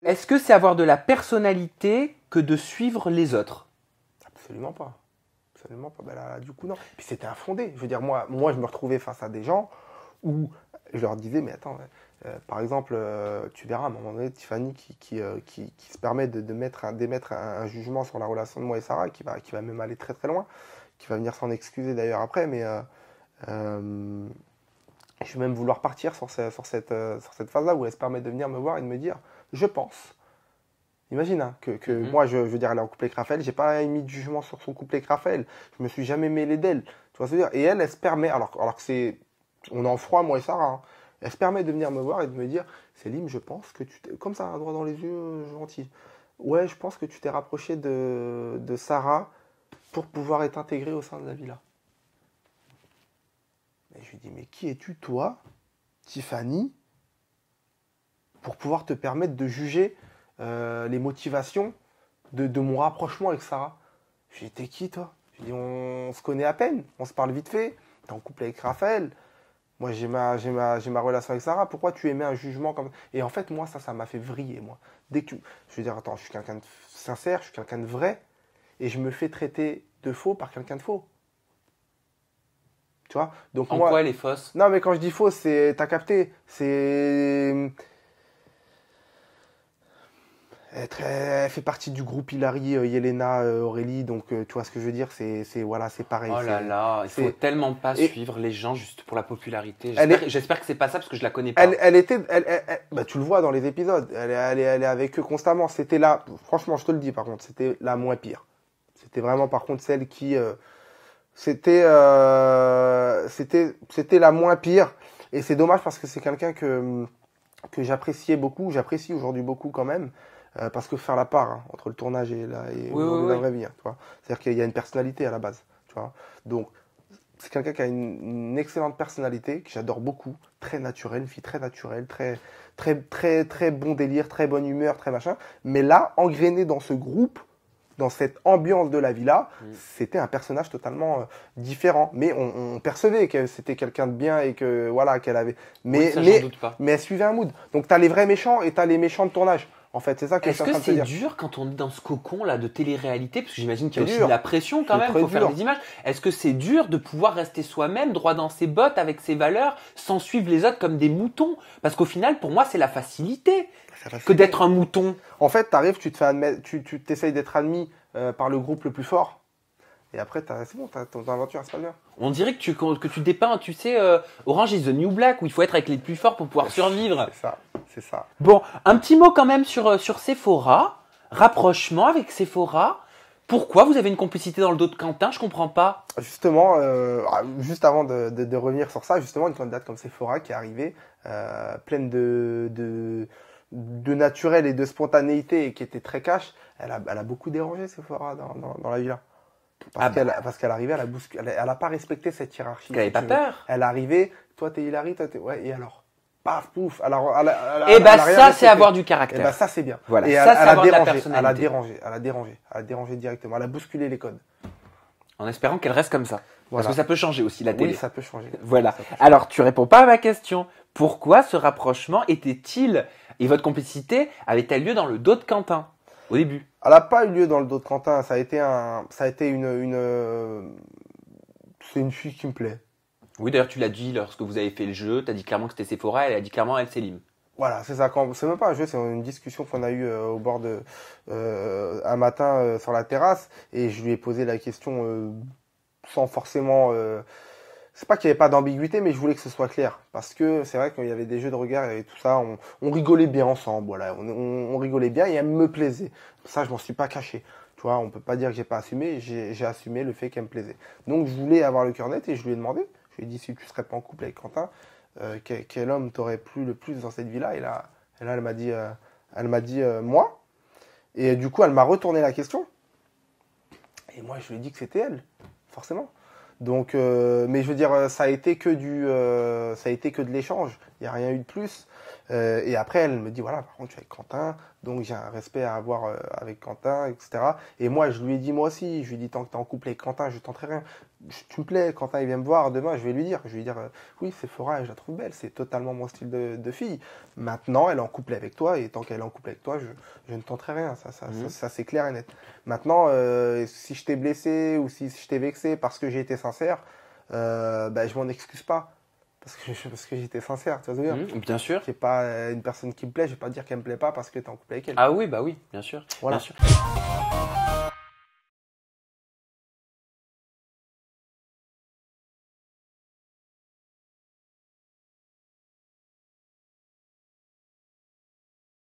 Est-ce que c'est avoir de la personnalité que de suivre les autres? Absolument pas. Absolument pas. Ben là, du coup, non. Puis c'était infondé. Je veux dire, moi, je me retrouvais face à des gens où je leur disais, mais attends, par exemple, tu verras à un moment donné, Tiffany qui se permet d'émettre un jugement sur la relation de moi et Sarah, qui va même aller très très loin, qui va venir s'en excuser d'ailleurs après, mais je vais même vouloir partir sur cette phase-là où elle se permet de venir me voir et de me dire, je pense. Imagine hein, que moi, je veux dire, elle est en couple avec Raphaël, j'ai pas émis de jugement sur son couple avec Raphaël, je me suis jamais mêlé d'elle, tu vois ce que je veux dire. Et elle se permet, alors que c'est, on est en froid, moi et Sarah, hein, elle se permet de venir me voir et de me dire, Célim, je pense que tu t'es, comme ça, un droit dans les yeux, gentil. Ouais, je pense que tu t'es rapproché de Sarah pour pouvoir être intégré au sein de la villa. Et je lui dis, mais qui es-tu, toi, Tiffany, pour pouvoir te permettre de juger les motivations de mon rapprochement avec Sarah? Je lui dis, t'es qui, toi? Je lui dis, on se connaît à peine, on se parle vite fait, t'es en couple avec Raphaël. Moi, j'ai ma relation avec Sarah. Pourquoi tu émets un jugement comme ça? Et en fait, moi, ça m'a fait vriller, moi. Dès que je veux dire, attends, je suis quelqu'un de sincère, je suis quelqu'un de vrai, et je me fais traiter de faux par quelqu'un de faux. Tu vois? Donc En moi, quoi elle est fausse? non, mais quand je dis faux, c'est, t'as capté, c'est, elle fait partie du groupe Hilary, Yelena, Aurélie, donc tu vois ce que je veux dire, voilà, c'est pareil. Oh là là, il faut c'est- tellement pas et- suivre les gens juste pour la popularité. Elle J'espère que c'est pas ça parce que je la connais pas. bah, tu le vois dans les épisodes, elle est avec eux constamment. C'était là, franchement, je te le dis par contre, c'était la moins pire. C'était vraiment par contre celle qui, c'était la moins pire. Et c'est dommage parce que c'est quelqu'un que j'appréciais beaucoup, j'apprécie aujourd'hui beaucoup quand même. Parce que faire la part hein, entre le tournage et Oui, aujourd'hui oui, la oui. vraie vie, hein, tu vois. C'est-à-dire qu'il y a une personnalité à la base, tu vois. Donc, c'est quelqu'un qui a une excellente personnalité, que j'adore beaucoup, très naturelle, une fille très naturelle, très bon délire, très bonne humeur, très machin. Mais là, engrainé dans ce groupe, dans cette ambiance de la villa, c'était un personnage totalement différent. Mais on percevait que c'était quelqu'un de bien et que voilà qu'elle avait. Oui, ça, j'en doute pas. Mais elle suivait un mood. Donc t'as les vrais méchants et t'as les méchants de tournage. En fait, c'est ça que je Est-ce suis en que train de te c'est dire. dur quand on est dans ce cocon là de télé-réalité, parce que j'imagine qu'il y a C'est aussi dur. de la pression quand C'est même, très faut faire dur. des images. Est-ce que c'est dur de pouvoir rester soi-même, droit dans ses bottes, avec ses valeurs, sans suivre les autres comme des moutons? Parce qu'au final, pour moi, c'est la facilité que d'être un mouton. En fait, t'arrives, tu te fais admettre, tu t'essayes d'être admis par le groupe le plus fort. Et après, c'est bon, ton aventure, elle se passe bien. On dirait que tu dépeins, tu sais, Orange is the New Black, où il faut être avec les plus forts pour pouvoir survivre. C'est ça, c'est ça. Bon, un petit mot quand même sur Sephora. Rapprochement avec Sephora. Pourquoi vous avez une complicité dans le dos de Quentin? Je comprends pas. Justement, juste avant de revenir sur ça, justement, une candidate comme Sephora qui est arrivée, pleine de naturel et de spontanéité et qui était très cash, elle a beaucoup dérangé Sephora dans la villa. Parce qu'elle arrivait, elle a pas respecté cette hiérarchie. Elle avait pas peur. Elle arrivait, toi t'es Hilary, toi t'es, ouais, et alors? Paf, pouf. Alors, Et bah ça, c'est avoir du caractère. Et bah ça, c'est bien. Voilà, et ça, c'est avoir de la elle a personnalité. dérangé directement. Elle a bousculé les codes. En espérant qu'elle reste comme ça. Voilà. Parce que ça peut changer aussi la télé. Oui, ça peut changer. Voilà. Ça peut changer. Alors, tu réponds pas à ma question. Pourquoi ce rapprochement était-il et votre complicité avait-elle lieu dans le dos de Quentin au début? Elle n'a pas eu lieu dans le dos de Quentin. C'est une fille qui me plaît. Oui, d'ailleurs, tu l'as dit lorsque vous avez fait le jeu. Tu as dit clairement que c'était Sephora. Elle a dit clairement elle, Célim. Voilà, c'est ça. C'est même pas un jeu, c'est une discussion qu'on a eue au bord un matin sur la terrasse. Et je lui ai posé la question sans forcément. C'est pas qu'il n'y avait pas d'ambiguïté, mais je voulais que ce soit clair. Parce que c'est vrai qu'il y avait des jeux de regard et tout ça. On rigolait bien ensemble. Voilà, on rigolait bien et elle me plaisait. Ça, je m'en suis pas caché. Tu vois, on peut pas dire que j'ai pas assumé. J'ai assumé le fait qu'elle me plaisait. Donc, je voulais avoir le cœur net et je lui ai demandé. Je lui ai dit si tu serais pas en couple avec Quentin. Quel homme t'aurait plu le plus dans cette vie-là? Et là, elle m'a dit, moi. Et du coup, elle m'a retourné la question. Et moi, je lui ai dit que c'était elle, forcément. Donc, mais je veux dire, ça a été que de l'échange. Il n'y a rien eu de plus. Et après, elle me dit, voilà, par contre, tu es avec Quentin, donc j'ai un respect à avoir avec Quentin, etc. Et moi, je lui ai dit, moi aussi, je lui ai dit, tant que tu es en couple avec Quentin, je tenterai rien. Tu me plais, Quentin, il vient me voir demain, je vais lui dire, oui, Sephora, je la trouve belle, c'est totalement mon style de fille. Maintenant, elle est en couple avec toi, et tant qu'elle est en couple avec toi, je ne tenterai rien. Ça, c'est clair et net. Maintenant, si je t'ai blessé ou si je t'ai vexé parce que j'ai été sincère, je m'en excuse pas. Parce que j'étais sincère, tu vois ce que je veux dire? Bien sûr. C'est pas une personne qui me plaît, je vais pas dire qu'elle me plaît pas parce que t'es en couple avec elle. Ah oui, bah oui, bien sûr. Voilà. Bien sûr.